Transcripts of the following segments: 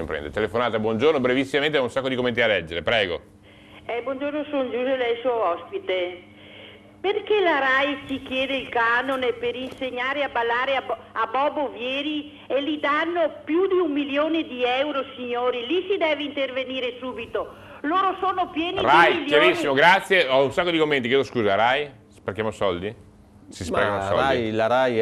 Antonio Imprende. Telefonata, buongiorno, brevissimamente, ho un sacco di commenti a leggere, prego. Buongiorno, sono Giulia, lei suo ospite. Perché la RAI ci chiede il canone per insegnare a ballare a Bobo Vieri e gli danno più di 1 milione di euro, signori? Lì si deve intervenire subito. Loro sono pieni di milioni. Chiarissimo, grazie. Ho un sacco di commenti, chiedo scusa. RAI? Sprechiamo soldi? Si sprecano soldi? La RAI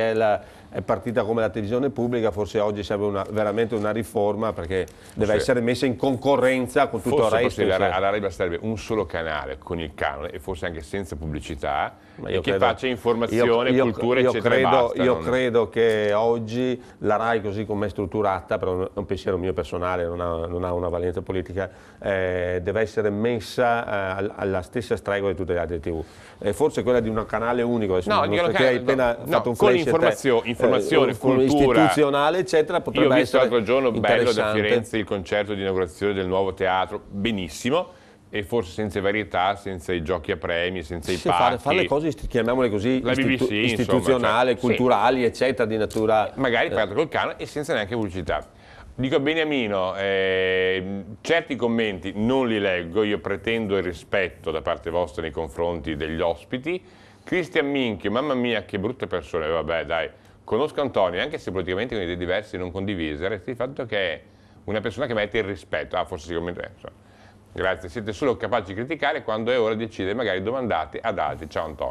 è partita come la televisione pubblica, forse oggi serve veramente una riforma perché deve essere messa in concorrenza con tutto il resto. Alla RAI serve un solo canale con il canone e forse anche senza pubblicità che faccia informazione, cultura, eccetera. Io credo che oggi la RAI, così come è strutturata, però è un pensiero mio personale, non ha una valenza politica, deve essere messa alla stessa stregua di tutte le altre TV. Forse quella di un canale unico, perché hai appena fatto un flash informazione, cultura istituzionale, eccetera, potrebbe essere. Io ho visto l'altro giorno bello da interessante. Firenze il concerto di inaugurazione del nuovo teatro, benissimo, e forse senza varietà, senza i giochi a premi, senza i pacchi. Fare le cose, chiamiamole così, la BBC, istituzionali, insomma, culturali, eccetera, di natura. Magari pagato col canone e senza neanche pubblicità. Dico a Beniamino, certi commenti non li leggo, io pretendo il rispetto da parte vostra nei confronti degli ospiti. Cristian Minchio, mamma mia che brutte persone, vabbè dai, conosco Antonio, anche se politicamente con idee diverse e non condivise, resta il fatto che è una persona che mette il rispetto, forse sicuramente, grazie, siete solo capaci di criticare quando è ora di decidere, magari domandate ad altri, ciao Antonio.